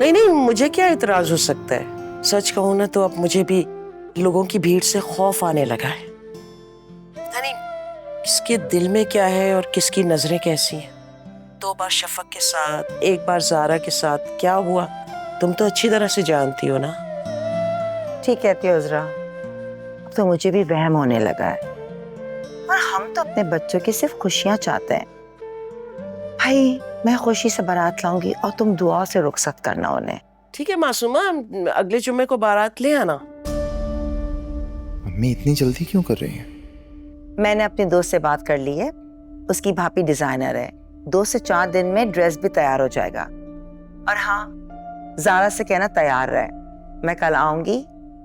नहीं नहीं, मुझे क्या इतराज हो सकता है। सच कहूं ना तो अब मुझे भी लोगों की भीड़ से खौफ आने लगा है। पता नहीं किसके दिल में क्या है और किसकी नजरें कैसी हैं। 2 बार शफक के साथ, 1 बार जारा के साथ क्या हुआ तुम तो अच्छी तरह से जानती हो ना। ठीक कहती हो उजरा, अब तो मुझे भी वहम होने लगा है। और हम तो अपने बच्चों की सिर्फ खुशियां चाहते हैं। भाई मैं खुशी से बारात लाऊंगी और तुम दुआ से रुखसत करना उन्हें। ठीक है मासूमा, अगले जुम्मे को बारात ले आना। मम्मी इतनी जल्दी क्यों कर रही हैं? मैंने अपने दोस्त से बात कर ली है, उसकी भाभी डिजाइनर है। 2 से 4 दिन में ड्रेस भी तैयार हो जाएगा। और हाँ, जारा से कहना तैयार रहे, मैं कल आऊंगी,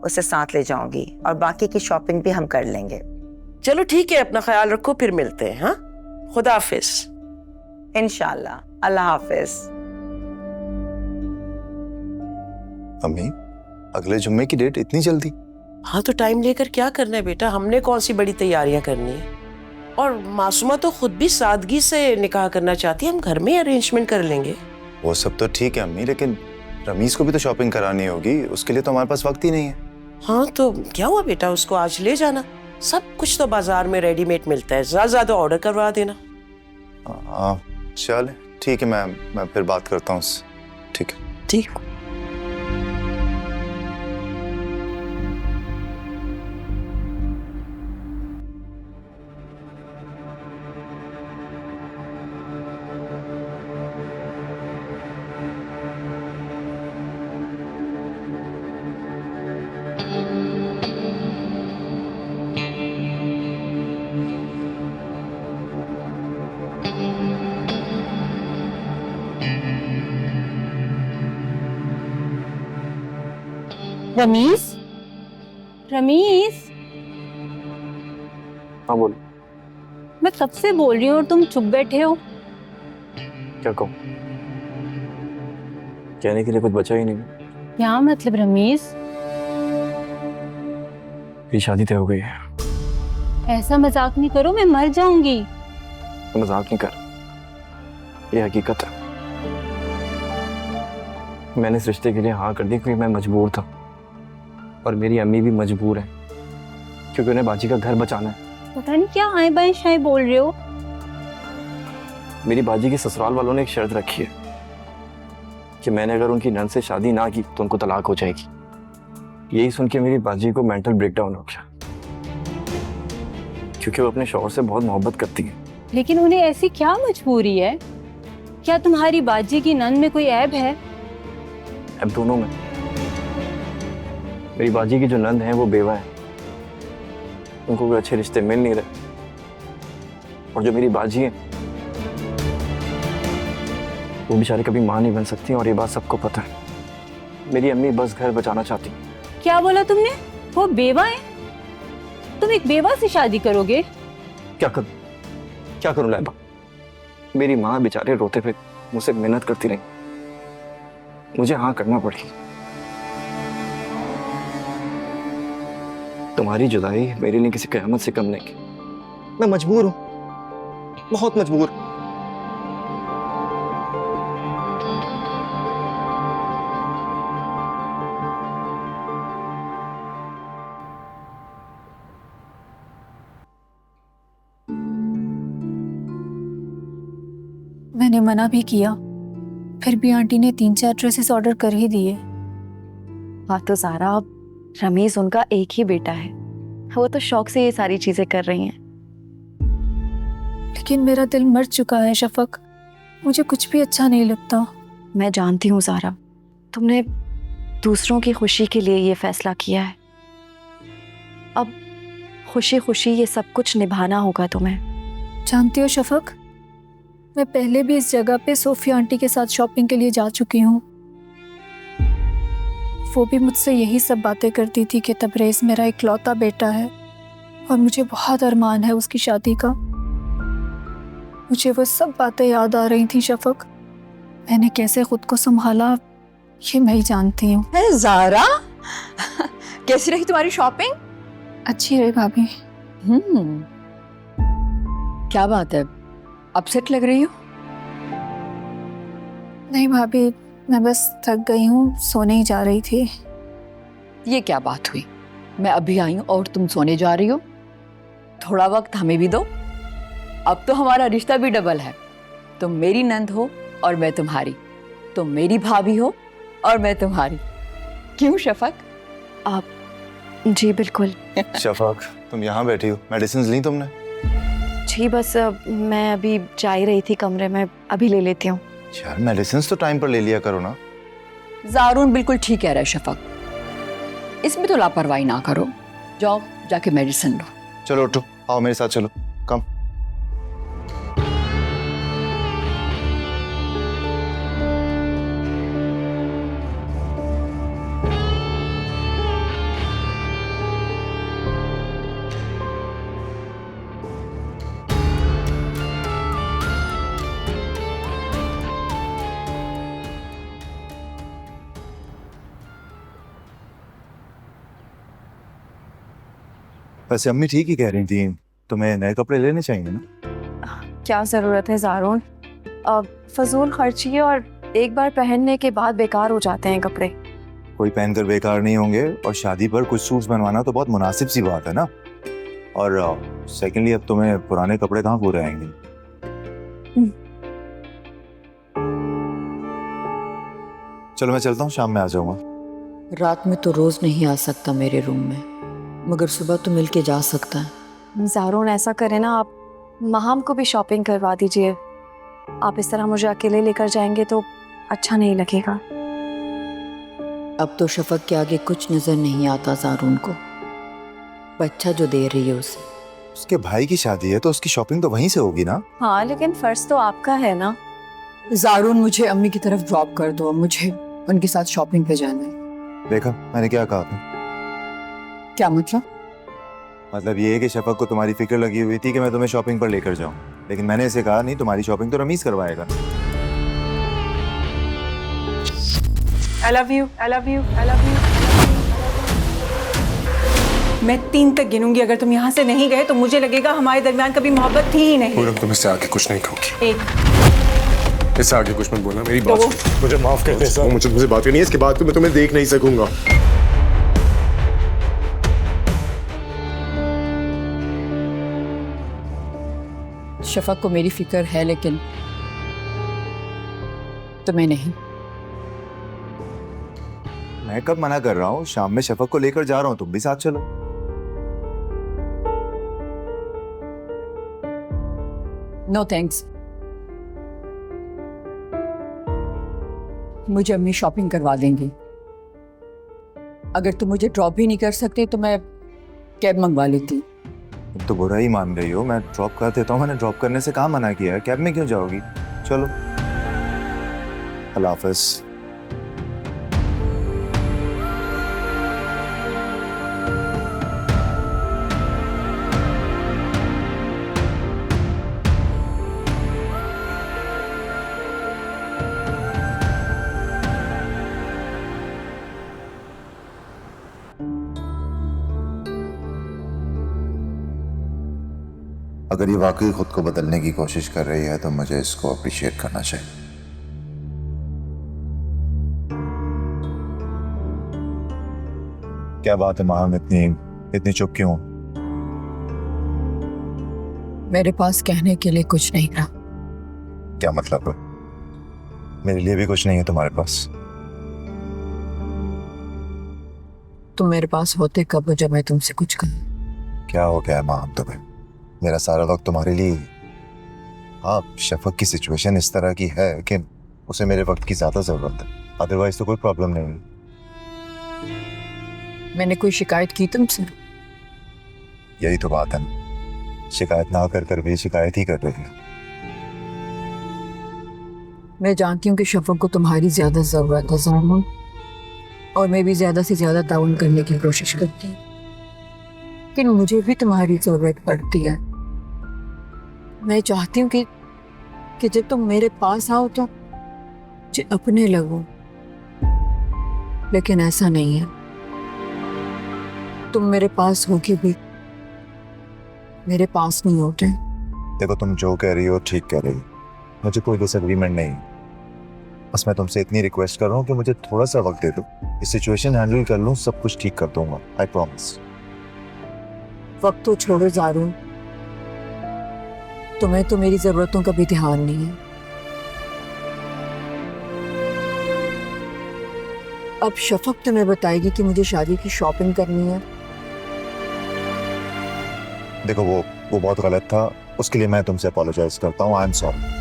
उसे साथ ले जाऊंगी और बाकी की शॉपिंग भी हम कर लेंगे। चलो ठीक है, अपना ख्याल रखो, फिर मिलते हैं। हाँ, खुदा हाफिज। इंशाल्लाह, अल्लाह हाफिज। मम्मी अगले जुम्मे की डेट इतनी जल्दी? हाँ तो टाइम लेकर क्या करना है बेटा, हमने कौन सी बड़ी तैयारियां करनी है। और मासूमा तो खुद भी सादगी से निकाह करना चाहती है, हम घर में अरेंजमेंट कर लेंगे। वो सब तो ठीक है अम्मी, लेकिन रमीज को भी तो शॉपिंग करानी होगी, उसके लिए तो हमारे पास वक्त ही नहीं है। हाँ तो क्या हुआ बेटा, उसको आज ले जाना, सब कुछ तो बाजार में रेडीमेड मिलता है, ज्यादा ऑर्डर करवा देना। हाँ चल ठीक है, मैं फिर बात करता हूँ उससे। ठीक है ठीक। रमीज, रमीज, हाँ बोल। मैं कब से बोल रही हूँ और तुम चुप बैठे हो। क्या कहूँ, कहने के लिए कुछ बचा ही नहीं। क्या मतलब रमीज? मेरी शादी तय हो गई है। ऐसा मजाक नहीं करो, मैं मर जाऊंगी। तो मजाक नहीं कर, ये हकीकत है। मैंने इस रिश्ते के लिए हाँ कर दी क्योंकि मैं मजबूर था, और मेरी अम्मी भी मजबूर है क्योंकि उन्हें बाजी का घर बचाना है। पता नहीं क्या आए बाएं शाए बोल रहे हो। मेरी बाजी के ससुराल वालों ने एक शर्त रखी है कि मैंने अगर उनकी नंद से शादी ना की तो उनको तलाक हो जाएगी। यही सुन के मेरी बाजी को मेंटल ब्रेकडाउन हो गया क्योंकि वो अपने शौहर से बहुत मोहब्बत करती है। लेकिन उन्हें ऐसी क्या मजबूरी है? क्या तुम्हारी बाजी की नंद में कोई ऐब है? अब दोनों में। मेरी बाजी की जो नंद है वो बेवा है, उनको कोई अच्छे रिश्ते मिल नहीं रहे, और जो मेरी बाजी है वो बेचारी कभी मां नहीं बन सकती, और ये बात सबको पता है। मेरी अम्मी बस घर बचाना चाहती। क्या बोला तुमने? वो बेवा है? तुम एक बेवा से शादी करोगे? क्या करूं लैबा? मेरी माँ बेचारे रोते पे मुझसे मेहनत करती रही, मुझे हाँ करना पड़ी। तुम्हारी जुदाई मेरे लिए किसी क़यामत से कम नहीं की। मैं मजबूर हूं, बहुत मजबूर। मैंने मना भी किया, फिर भी आंटी ने 3-4 ड्रेसेस ऑर्डर कर ही दिए। हाँ तो सारा, अब रमीज उनका एक ही बेटा है, वो तो शौक से ये सारी चीजें कर रही हैं। लेकिन मेरा दिल मर चुका है शफक, मुझे कुछ भी अच्छा नहीं लगता। मैं जानती हूँ सारा, तुमने दूसरों की खुशी के लिए ये फैसला किया है। अब खुशी खुशी ये सब कुछ निभाना होगा तुम्हें। जानती हो शफक, मैं पहले भी इस जगह पे सोफिया आंटी के साथ शॉपिंग के लिए जा चुकी हूँ। वो भी मुझसे यही सब बातें करती थी कि तबरेज मेरा इकलौता बेटा है और मुझे बहुत अरमान है उसकी शादी का। मुझे वो सब बातें याद आ रही थी शफक। मैंने कैसे खुद को संभाला ये मैं ही जानती हूँ। ज़ारा, कैसी रही तुम्हारी शॉपिंग? अच्छी रही भाभी। क्या बात है, अपसेट लग रही हो? नहीं भाभी, मैं बस थक गई हूँ, सोने ही जा रही थी। ये क्या बात हुई? मैं अभी आई हूँ और तुम सोने जा रही हो? थोड़ा वक्त हमें भी दो। अब तो हमारा रिश्ता भी डबल है। तुम मेरी नंद हो और मैं तुम्हारी, तुम मेरी भाभी हो और मैं तुम्हारी। क्यों शफक? आप जी बिल्कुल। शफाक, तुम यहाँ बैठी हो, मेडिसिन ली तुमने? जी बस मैं अभी जा ही रही थी कमरे में, अभी ले लेती हूँ। यार मेडिसिन तो टाइम पर ले लिया करो ना। जारून बिल्कुल ठीक कह रहा है शफक, इसमें तो लापरवाही ना करो। जाओ जाके मेडिसिन लो। चलो उठो, आओ मेरे साथ चलो, कम। वैसे अम्मी ठीक ही कह रही थी, तुम्हें नए कपड़े लेने चाहिए ना। क्या ज़रूरत है ज़ारून? फजूल खर्ची है और एक बार पहनने के बाद बेकार हो जाते हैं कपड़े। कोई पहनकर बेकार नहीं होंगे, और शादी पर कुछ सूट्स बनवाना तो बहुत मुनासिब सी बात है ना। और सेकेंडली अब तुम्हें पुराने कपड़े कहाँ पूरे आएंगे। चलो मैं चलता हूँ, शाम में आ जाऊंगा। रात में तो रोज नहीं आ सकता मेरे रूम में, मगर सुबह तो मिलके जा सकता है। ज़ारून ऐसा करें ना, आप महाम को भी शॉपिंग करवा दीजिए। आप इस तरह मुझे अकेले लेकर जाएंगे तो अच्छा नहीं लगेगा। अब तो शफक के आगे कुछ नजर नहीं आता जारून को। बच्चा जो दे रही है उसे। उसके भाई की शादी है तो उसकी शॉपिंग तो वहीं से होगी ना। हाँ लेकिन फर्ज तो आपका है ना। जारून मुझे अम्मी की तरफ ड्रॉप कर दो, मुझे उनके साथ शॉपिंग पे जाना है। देखा मैंने क्या कहा था? क्या मतलब? मतलब ये है कि शफक को तुम्हारी फिक्र लगी हुई थी कि मैं तुम्हें शॉपिंग पर लेकर जाऊं, लेकिन मैंने इसे कहा नहीं, तुम्हारी शॉपिंग तो रमीज करवाएगा। I love you, I love you, I love you. मैं 3 तक गिनूंगी, अगर तुम यहाँ से नहीं गए तो मुझे लगेगा हमारे दरमियान कभी मोहब्बत थी ही नहीं। पूरब, तुम इससे आगे कुछ नहीं कहूंगी। 1 इससे आगे कुछ मत बोलना, मेरी बात सुनो। मुझे माफ कर दे सर, मुझे बात करनी है, इसके बाद तो मैं तुम्हें देख नहीं सकूंगा। शफक को मेरी फिक्र है लेकिन तुम्हें नहीं। मैं कब मना कर रहा हूँ? शाम में शफक को लेकर जा रहा हूँ, तुम भी साथ चलो। नो थैंक्स, मुझे अम्मी शॉपिंग करवा देंगी। अगर तुम मुझे ड्रॉप भी नहीं कर सकते तो मैं कैब मंगवा लेती। तुम तो बुरा ही मान रही हो। मैं ड्रॉप कर देता हूँ, मैंने ड्रॉप करने से कहाँ मना किया है। कैब में क्यों जाओगी? चलो, अल्लाह हाफ़िज़। अगर ये वाकई खुद को बदलने की कोशिश कर रही है तो मुझे इसको अप्रिशिएट करना चाहिए। क्या बात है माम, इतनी चुप क्यों? मेरे पास कहने के लिए कुछ नहीं रहा। क्या मतलब है? मेरे लिए भी कुछ नहीं है तुम्हारे पास? तुम मेरे पास होते कब हो जब मैं तुमसे कुछ कहूं? क्या हो गया है माम तुम्हें? मेरा सारा वक्त तुम्हारे लिए। आप शफक की सिचुएशन इस तरह की है कि उसे मेरे वक्त की ज्यादा जरूरत है, अदरवाइज तो कोई प्रॉब्लम नहीं। मैंने कोई शिकायत की तुमसे? यही तो बात है ना, शिकायत ना कर कर भी शिकायत ही कर रही है। मैं जानती हूँ कि शफक को तुम्हारी ज्यादा जरूरत है जामुन, और मैं भी ज्यादा से ज्यादा ताउन करने की कोशिश करती हूँ, लेकिन मुझे भी तुम्हारी जरूरत पड़ती है। मैं चाहती हूँ कि जब तुम मेरे पास आओ तो मुझे अपने लगो, लेकिन ऐसा नहीं है। तुम मेरे पास होके भी मेरे पास नहीं होते। देखो तुम जो कह रही हो ठीक कह रही हो, मुझे कोई डिसएग्रीमेंट नहीं, बस मैं तुमसे इतनी रिक्वेस्ट कर रहा हूँ कि मुझे थोड़ा सा वक्त दे दो, इस सिचुएशन हैंडल कर लूँ, सब कुछ ठीक कर दूंगा, आई प्रॉमिस। वक्त तो छोड़ो ज़ारून, तुम्हें तो मेरी ज़रूरतों का भी ध्यान नहीं है। अब शफक तुम्हें बताएगी कि मुझे शादी की शॉपिंग करनी है। देखो वो बहुत गलत था, उसके लिए मैं तुमसे अपोलोजाइज करता हूँ, आई एम सॉरी।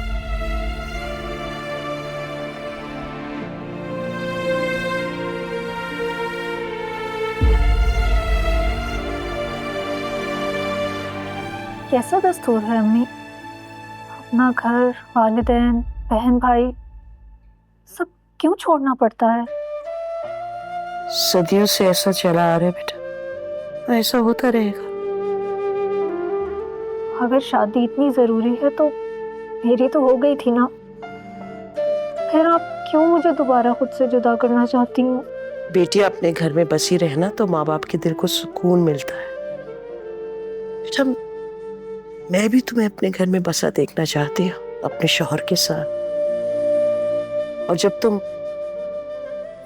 कैसा दस्तूर है अम्मी, अपना घर, वालिदैन, बहन भाई सब क्यों छोड़ना पड़ता है? सदियों से ऐसा चला आ रहा है बेटा, ऐसा होता रहेगा। अगर शादी इतनी जरूरी है तो मेरी तो हो गई थी ना, फिर आप क्यों मुझे दोबारा खुद से जुदा करना चाहती हूँ? बेटी अपने घर में बसी रहना तो माँ बाप के दिल को सुकून मिलता है बेटा। मैं भी तुम्हें अपने घर में बसा देखना चाहती हूँ, अपने शौहर के साथ। और जब तुम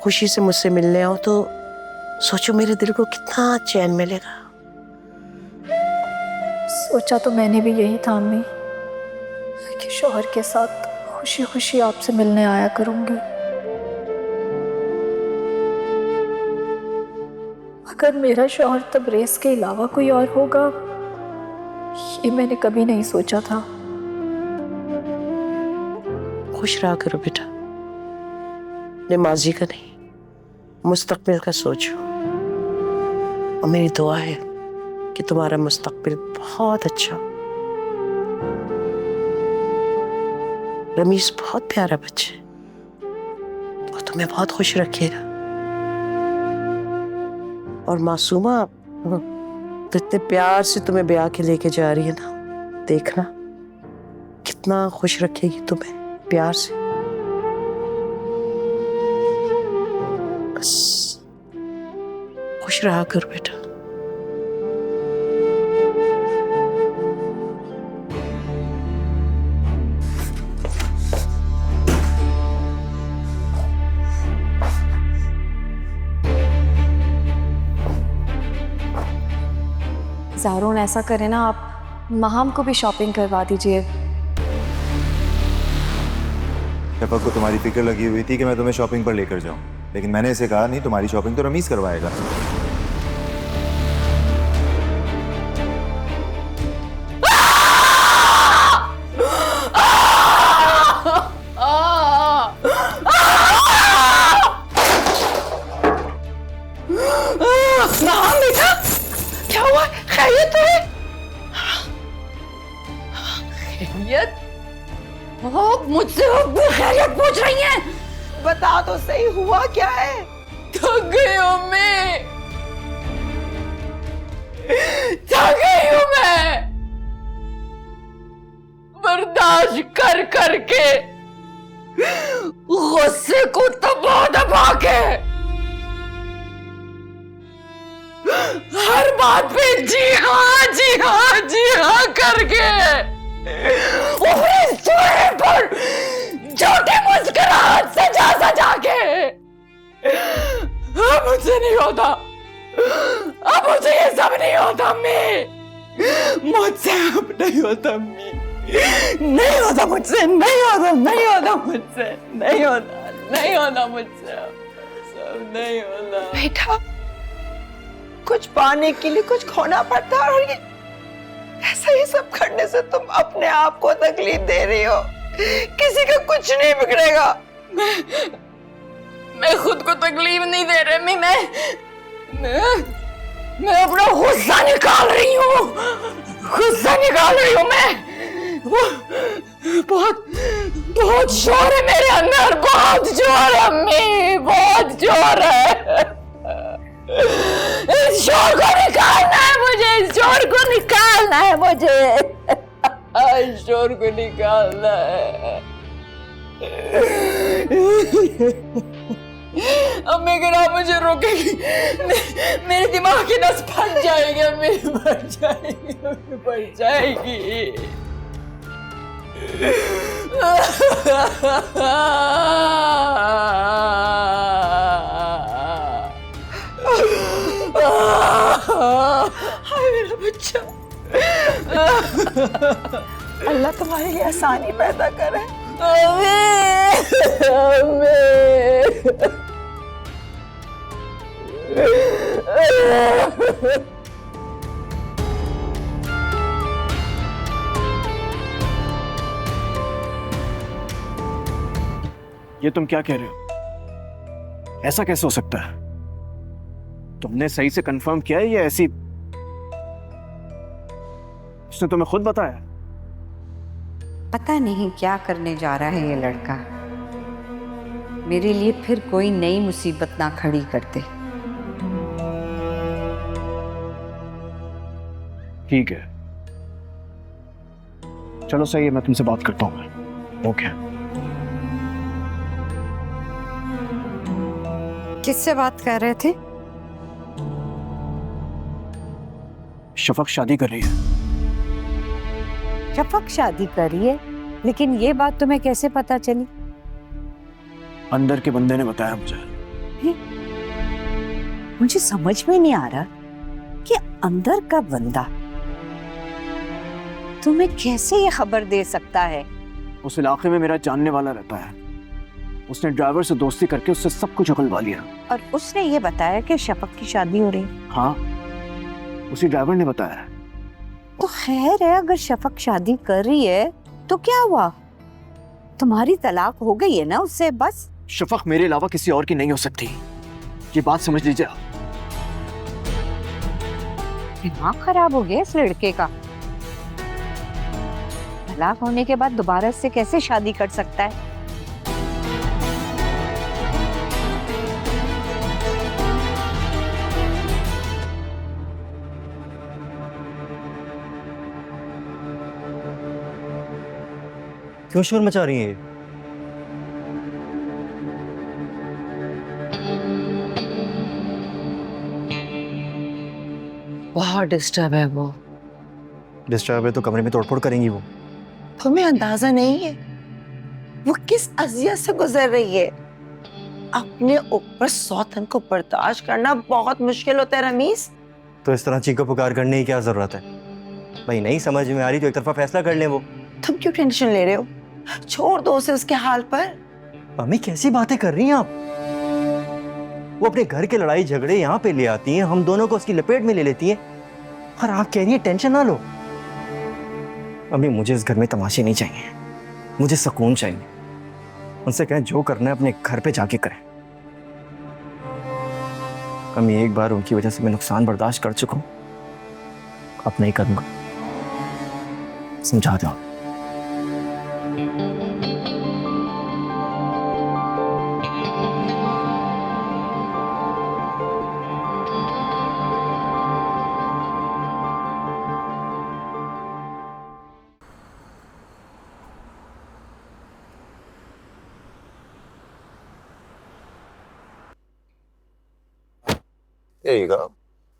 खुशी से मुझसे मिलने आओ तो सोचो मेरे दिल को कितना चैन मिलेगा। सोचा तो मैंने भी यही था अम्मी, कि शौहर के साथ खुशी खुशी आपसे मिलने आया करूंगी। अगर मेरा शौहर तबरेज़ के अलावा कोई और होगा, ये मैंने कभी नहीं सोचा था। खुश रहा करो बेटा, अपने माजी का नहीं, मुस्तकबिल का सोचो। और मेरी दुआ है कि तुम्हारा मुस्तकबिल बहुत अच्छा। रमीज बहुत प्यारा बच्चा है, वो तुम्हें बहुत खुश रखेगा। और मासूमा तो इतने प्यार से तुम्हें ब्याह के लेके जा रही है ना, देखना कितना खुश रखेगी तुम्हें प्यार से। बस खुश रहा कर बेटा। ज़ारून ऐसा करें ना, आप महाम को भी शॉपिंग करवा दीजिए। शफक को तुम्हारी फिक्र लगी हुई थी कि मैं तुम्हें शॉपिंग पर लेकर जाऊं, लेकिन मैंने इसे कहा नहीं, तुम्हारी शॉपिंग तो रमीज करवाएगा। क्या हुआ? खैरियत है? खैरियत? मुझसे खैरियत पूछ रही हैं? बता तो सही, हुआ क्या है? थक गई हूँ मैं, थक गई हूँ मैं बर्दाश्त कर करके, गुस्से को दबा दबा के, हर बात पे जी हाँ जी हाँ जी हाँ करके, ऊपरी चेहरे पर झूठी मुस्कुराहट सजा सजा के। अब मुझसे नहीं होता, अब मुझे ये सब नहीं होता अम्मी, मुझसे अब नहीं होता अम्मी, नहीं होता मुझसे, नहीं होता, नहीं होता मुझसे, नहीं होता, नहीं होता मुझसे, सब नहीं होता। बेटा, कुछ पाने के लिए कुछ खोना पड़ता है, और ये ऐसा ही सब करने से तुम अपने आप को तकलीफ दे रही हो। किसी का कुछ नहीं बिगड़ेगा। मैं खुद को तकलीफ नहीं दे रही, मैं अपना गुस्सा निकाल रही हूँ, गुस्सा निकाल रही हूँ मैं। बहुत बहुत शोर है मेरे अंदर, बहुत जोर है अम्मी, बहुत जोर है। इस शोर को निकालना है मुझे, इस शोर को निकालना है मुझे, इस शोर को निकालना है। अम्मी अगर आप मुझे रोकेगी, मेरे दिमाग की नस फट जाएगी अम्मी, फट जाएगी, फट जाएगी। अल्लाह तुम्हारे लिए आसानी पैदा करे। ये तुम क्या कह रहे हो? ऐसा कैसे हो सकता है? तुमने सही से कंफर्म किया है या ऐसी? उसने तुम्हें खुद बताया? पता नहीं क्या करने जा रहा है ये लड़का। मेरे लिए फिर कोई नई मुसीबत ना खड़ी कर दे। ठीक है, चलो सही है, मैं तुमसे बात करता हूँ। ओके। किससे बात कर रहे थे? शफक शादी कर रही है। शफक शादी कर रही है, लेकिन ये बात तुम्हें कैसे पता चली? अंदर के बंदे ने बताया मुझे। मुझे समझ में नहीं आ रहा कि अंदर का बंदा तुम्हें कैसे ये खबर दे सकता है। उस इलाके में मेरा जानने वाला रहता है। उसने ड्राइवर से दोस्ती करके उससे सब कुछ उगलवा लिया। और उसने ये बताया कि शफक की शादी हो रही। हाँ, उसी ड्राइवर ने बताया। तो खैर है, अगर शफक शादी कर रही है तो क्या हुआ? तुम्हारी तलाक हो गई है ना उससे, बस। शफक मेरे अलावा किसी और की नहीं हो सकती, ये बात समझ लीजिए। दिमाग खराब हो गया इस लड़के का। तलाक होने के बाद दोबारा से कैसे शादी कर सकता है? क्यों शोर मचा रही है? बहुत डिस्टर्ब है वो। डिस्टर्ब है तो कमरे में तोड़फोड़ करेंगी वो। तुम्हें अंदाजा नहीं है वो किस अजियत से गुजर रही है। अपने ऊपर सौतन को बर्दाश्त करना बहुत मुश्किल होता है रमीज। तो इस तरह चीखो पुकार करने की क्या जरूरत है? भाई नहीं समझ में आ रही तो एक तरफा फैसला कर ले वो। तुम क्यों टेंशन ले रहे हो? छोड़ दो उसे उसके हाल पर। मम्मी कैसी बातें कर रही हैं आप? वो अपने घर के लड़ाई झगड़े यहाँ पे ले आती हैं, हम दोनों को उसकी लपेट में ले लेती हैं, और आप कह रही हैं टेंशन ना लो। मम्मी मुझे इस घर में तमाशे नहीं चाहिए, मुझे सुकून चाहिए। उनसे कहें जो करना है अपने घर पे जाके करें। मम्मी एक बार उनकी वजह से मैं नुकसान बर्दाश्त कर चुका हूँ, अब नहीं करूंगा। समझा दो।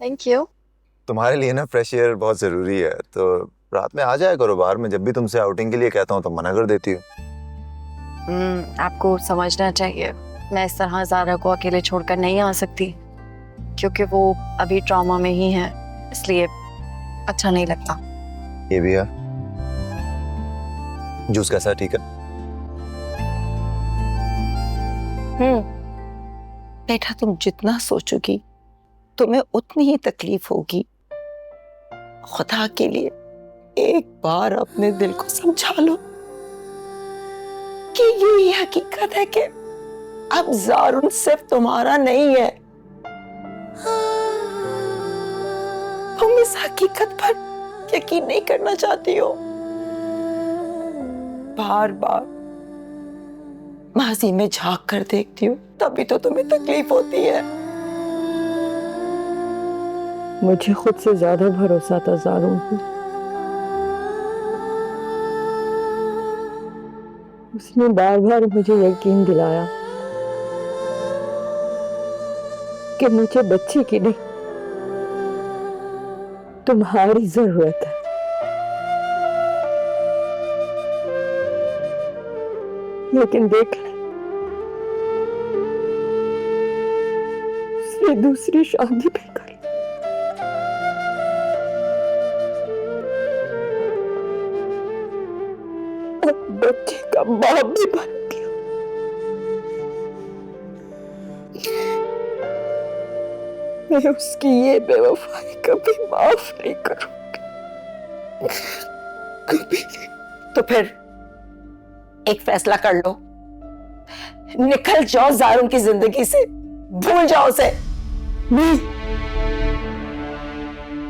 Thank you. तुम्हारे लिए ना फ्रेश एयर बहुत जरूरी है, तो रात में आ जाया करो बाहर। मैं जब भी तुमसे आउटिंग के लिए कहता हूँ तो मना कर देती हो। आपको समझना चाहिए, मैं इस तरह ज़ारा को अकेले छोड़कर नहीं आ सकती, क्योंकि वो अभी ट्रॉमा में ही है, इसलिए अच्छा नहीं लगता। ये भी है। जूस कैसा है? ठीक है। बेटा तुम जितना सोचोगी तुम्हें उतनी ही तकलीफ होगी। खुदा के लिए एक बार अपने दिल को समझा लो कि ये हकीकत है कि अब ज़ारुन सिर्फ तुम्हारा नहीं है। तुम इस हकीकत पर यकीन नहीं करना चाहती हो। बार बार माजी में झांक कर देखती हो, तभी तो तुम्हें तकलीफ होती है। मुझे खुद से ज्यादा भरोसा था ज़ारुन को। उसने बार बार मुझे यकीन दिलाया कि मुझे बच्चे की नहीं तुम्हारी जरूरत है। लेकिन देख ले, उसने दूसरी शादी भी कर ली। बाप भी बन गया। मैं उसकी ये बेवफाई कभी माफ नहीं करूंगी, कभी। तो फिर एक फैसला कर लो, निकल जाओ ज़ारून की जिंदगी से, भूल जाओ उसे। नहीं,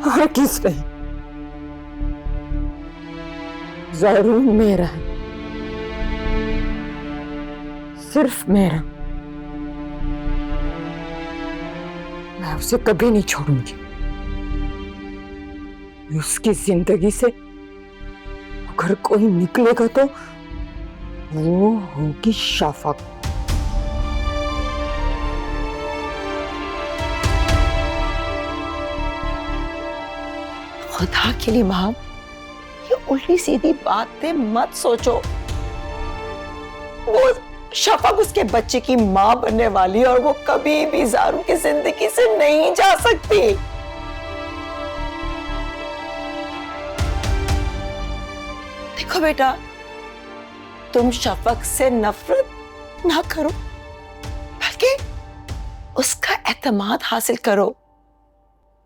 और किस नहीं, ज़ारून मेरा है, सिर्फ मेरा। मैं उसे कभी नहीं छोड़ूंगी। उसकी जिंदगी से अगर कोई निकलेगा तो वो होगी शफक। खुदा के लिए मां, ये उल्टी सीधी बातें मत सोचो। वो शफक उसके बच्चे की मां बनने वाली है और वो कभी भी ज़ारून की जिंदगी से नहीं जा सकती। देखो बेटा, तुम शफक से नफरत ना करो, बल्कि उसका एतमाद हासिल करो,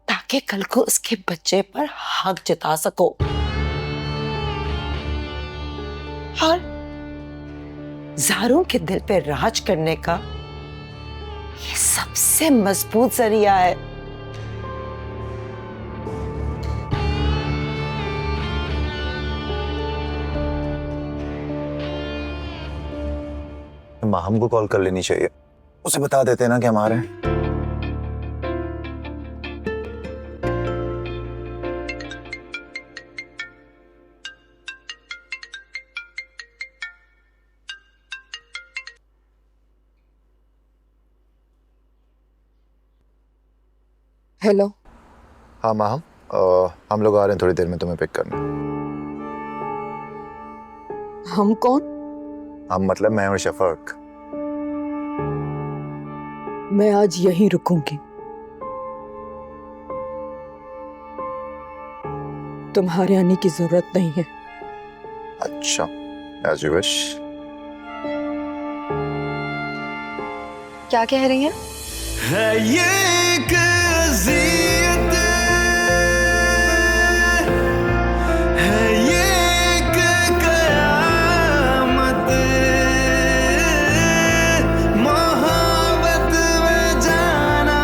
ताकि कल को उसके बच्चे पर हक जता सको। और ज़ारून के दिल पे राज करने का ये सबसे मजबूत जरिया है। माहम को कॉल कर लेनी चाहिए, उसे बता देते ना कि हमारे। हेलो। हाँ माहम, हम लोग आ रहे हैं थोड़ी देर में तुम्हें पिक करने। हम कौन? हम मतलब मैं और शफक। मैं आज यहीं रुकूंगी। तुम्हारे आने की जरूरत नहीं है। अच्छा, as you wish। क्या कह रही हैं? है ये एक अज़ियत, है ये एक क़यामत, मोहब्बत में जाना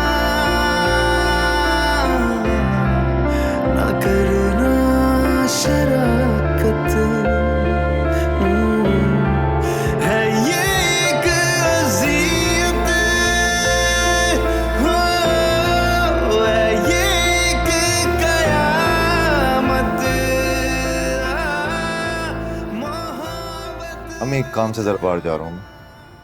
ना करना शराकत। है ये एक अज़ियत, हम एक काम से जरा बाहर जा रहा हूँ।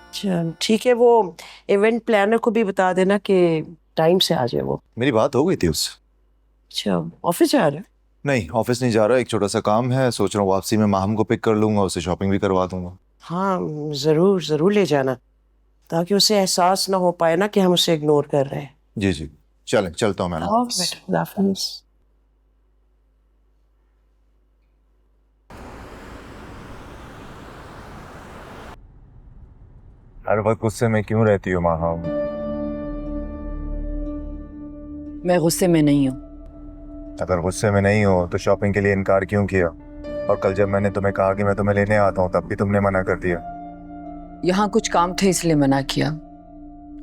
अच्छा ठीक है, वो इवेंट प्लानर को भी बता देना कि टाइम से आ जाए वो। मेरी बात हो गई थी उससे। अच्छा, ऑफिस जा रहे हैं? नहीं, ऑफिस नहीं जा रहा, एक छोटा सा काम है, सोच रहा हूँ वापसी में माहम को पिक कर लूंगा, उसे शॉपिंग भी करवा दूंगा। हाँ जरूर जरूर ले जाना, ताकि उसे एहसास ना हो पाए ना कि हम उसे इग्नोर कर रहे हैं। जी जी, चलें, चलता हूँ मैं। खुदा हाफिज़। हर वक्त गुस्से में क्यों रहती हो माहम? मैं गुस्से में नहीं हूँ। अगर गुस्से में नहीं हो तो शॉपिंग के लिए इनकार क्यों किया? और कल जब मैंने तुम्हें कहा कि मैं तुम्हें लेने आता हूँ तब भी तुमने मना कर दिया। यहाँ कुछ काम थे इसलिए मना किया,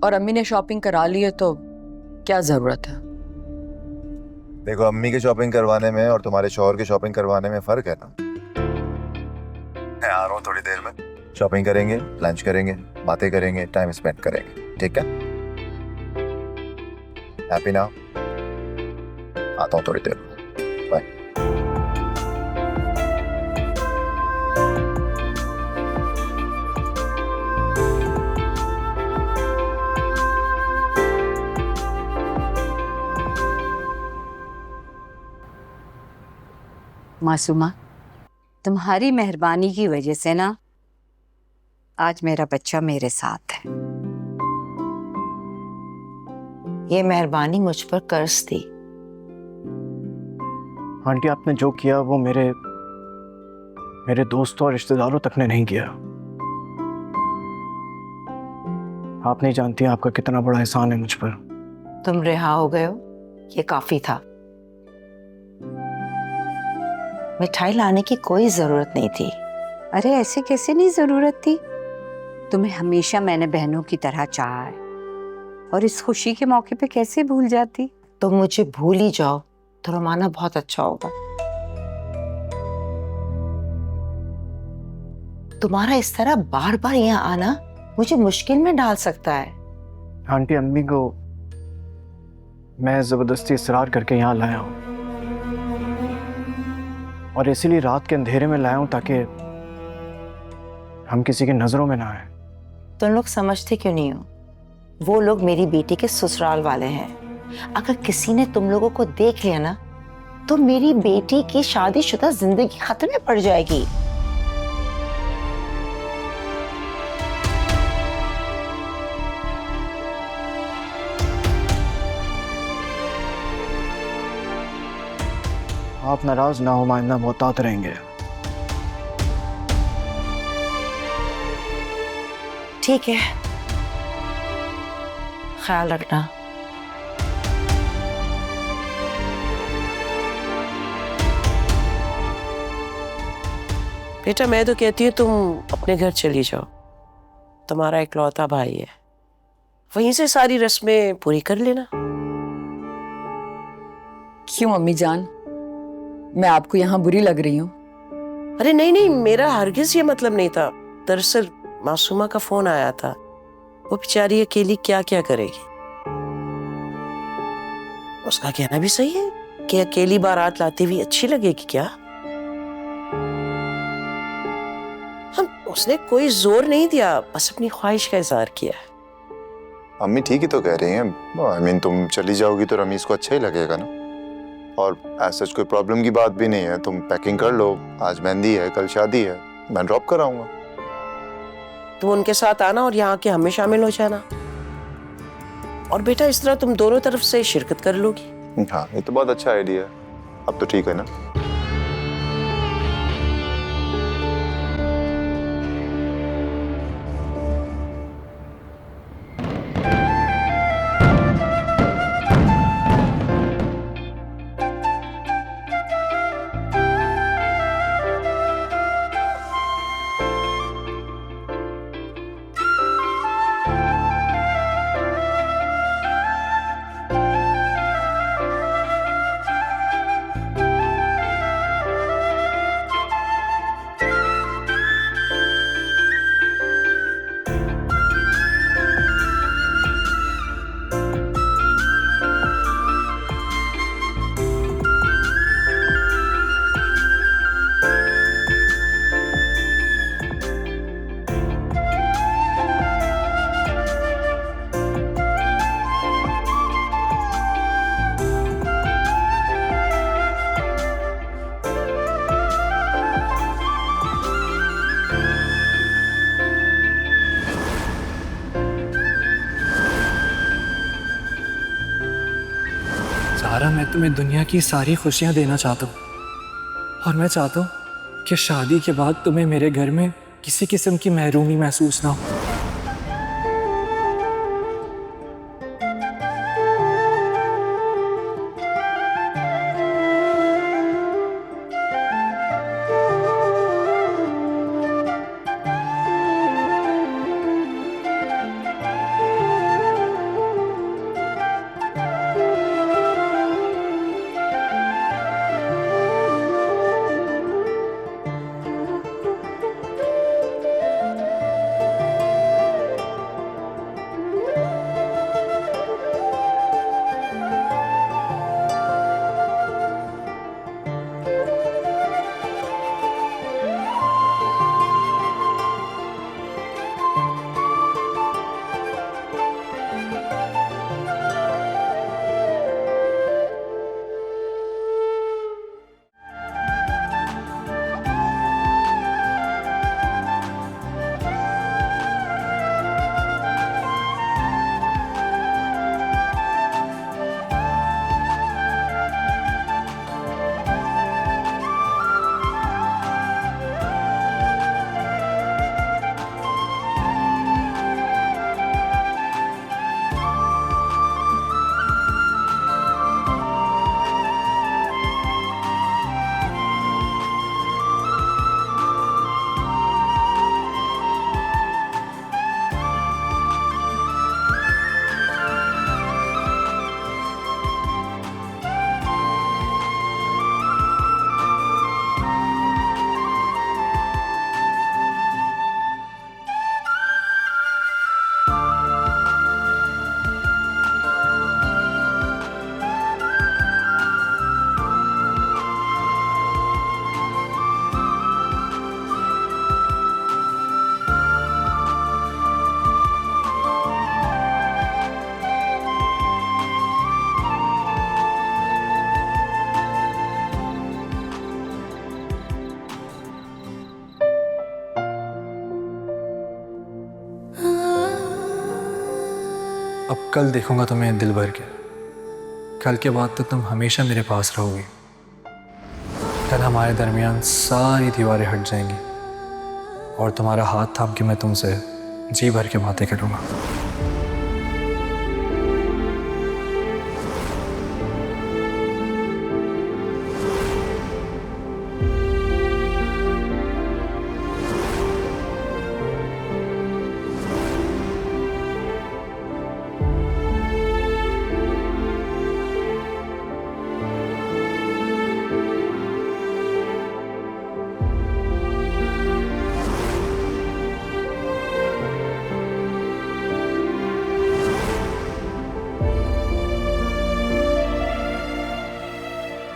और अम्मी ने शॉपिंग करा ली है तो क्या जरूरत है? देखो, अम्मी की शॉपिंग करवाने में और तुम्हारे शौहर की शॉपिंग करवाने में फर्क है ना। मैं आ रहा हूँ थोड़ी देर में, शॉपिंग करेंगे, लंच करेंगे, बातें करेंगे, टाइम स्पेंड करेंगे, ठीक है? Happy now? आता हूँ थोड़ी देर में, बाय। मासूमा, तुम्हारी मेहरबानी की वजह से ना आज मेरा बच्चा मेरे साथ है। ये मेहरबानी मुझ पर कर्ज थी। आंटी, आपने जो किया वो मेरे दोस्तों और रिश्तेदारों तक ने नहीं किया। आप नहीं जानती आपका कितना बड़ा एहसान है मुझ पर। तुम रिहा हो गए हो, ये काफी था। मिठाई लाने की कोई जरूरत नहीं थी। अरे ऐसे कैसे नहीं जरूरत थी? तुम्हें हमेशा मैंने बहनों की तरह चाहा है, और इस खुशी के मौके पे कैसे भूल जाती? तुम मुझे भूल ही जाओ तो रोमाना बहुत अच्छा होगा। तुम्हारा इस तरह बार बार यहाँ आना मुझे मुश्किल में डाल सकता है। आंटी, अम्मी को मैं जबरदस्ती इसरार करके यहाँ लाया हूँ, और इसीलिए रात के अंधेरे में लाया हूँ ताकि हम किसी की नजरों में ना आए। तुम लोग समझते क्यों नहीं हो? वो लोग मेरी बेटी के ससुराल वाले हैं। अगर किसी ने तुम लोगों को देख लिया ना तो मेरी बेटी की शादीशुदा जिंदगी खतरे में पड़ जाएगी। आप नाराज ना हो, माइंदा मोहतात रहेंगे। ठीक है, ख्याल रखना। बेटा मैं तो कहती हूँ तुम अपने घर चली जाओ, तुम्हारा इकलौता भाई है, वहीं से सारी रस्में पूरी कर लेना। क्यों अम्मी जान, मैं आपको यहाँ बुरी लग रही हूँ? अरे नहीं नहीं, मेरा हरगिज ये मतलब नहीं था। दरअसल मासूमा का फोन आया था, वो बेचारी अकेली क्या क्या करेगी। उसका कहना भी सही है कि अकेली बारात लाती हुई अच्छी लगेगी क्या? हम उसने कोई जोर नहीं दिया, बस अपनी ख्वाहिश का इजहार किया। अम्मी ठीक ही तो कह रही हैं। आई मीन तुम चली जाओगी तो रमीज को अच्छा ही लगेगा ना, और ऐसा कोई प्रॉब्लम की बात भी नहीं है। तुम पैकिंग कर लो, आज मेहंदी है, कल शादी है, मैं ड्रॉप कराऊंगा। तुम उनके साथ आना और यहाँ के हमें शामिल हो जाना, और बेटा इस तरह तुम दोनों तरफ से शिरकत कर लोगी। हाँ ये तो बहुत अच्छा आइडिया है। अब तो ठीक है ना? सारा, मैं तुम्हें दुनिया की सारी खुशियां देना चाहता हूँ, और मैं चाहता हूँ कि शादी के बाद तुम्हें मेरे घर में किसी किस्म की महरूमी महसूस ना हो। अब कल देखूंगा तुम्हें दिल भर के। कल के बाद तो तुम हमेशा मेरे पास रहोगी। कल हमारे दरमियान सारी दीवारें हट जाएंगी और तुम्हारा हाथ थाम के मैं तुमसे जी भर के बातें करूंगा।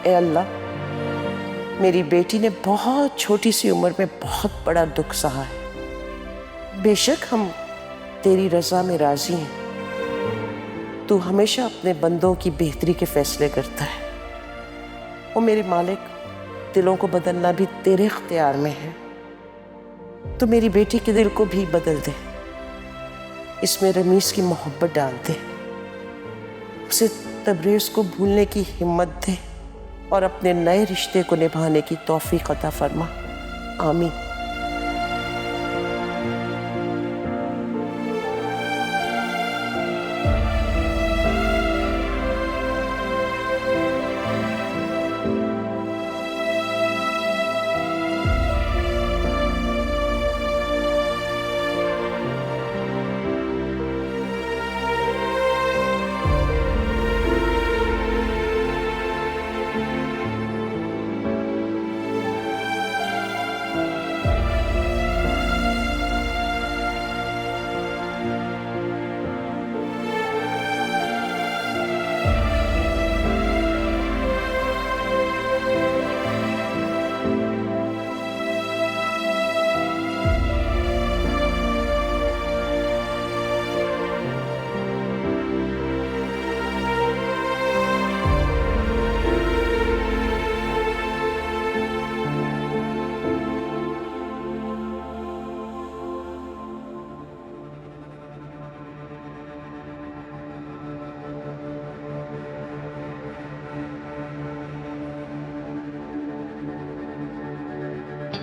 ए अल्लाह, मेरी बेटी ने बहुत छोटी सी उम्र में बहुत बड़ा दुख सहा है। बेशक हम तेरी रजा में राजी हैं। तू हमेशा अपने बंदों की बेहतरी के फैसले करता है। ओ मेरे मालिक, दिलों को बदलना भी तेरे इख्तियार में है। तो मेरी बेटी के दिल को भी बदल दे, इसमें रमीज की मोहब्बत डाल दे, उसे तबरेज़ को भूलने की हिम्मत दे और अपने नए रिश्ते को निभाने की तौफीक अता फरमा। आमीन।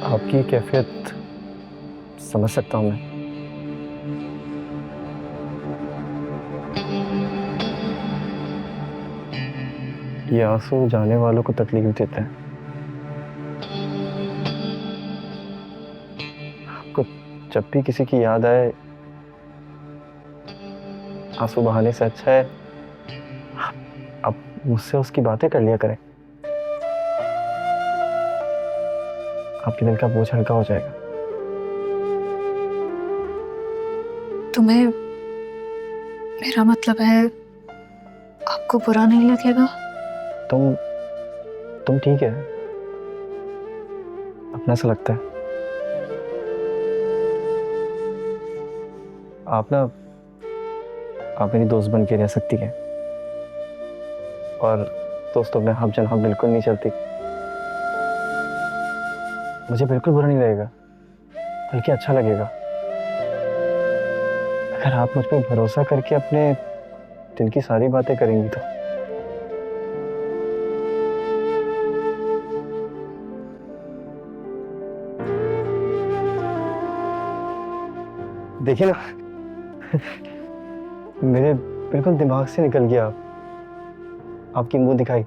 आपकी कैफियत समझ सकता हूँ मैं। ये आंसू जाने वालों को तकलीफ देते हैं। आपको जब भी किसी की याद आए, आंसू बहाने से अच्छा है आप मुझसे उसकी बातें कर लिया करें। आपके दिल का बोझ हल्का हो जाएगा। तुम्हें मेरा मतलब है, आपको बुरा नहीं लगेगा? तुम ठीक है, अपना सा लगता है। आप मेरी दोस्त बन के रह सकती है और दोस्तों में हम जनाब बिल्कुल नहीं चलती। मुझे बिल्कुल बुरा नहीं लगेगा, बल्कि अच्छा लगेगा अगर आप मुझ पर भरोसा करके अपने दिल की सारी बातें करेंगी। तो देखिए ना मेरे बिल्कुल दिमाग से निकल गया आपकी मुंह दिखाई।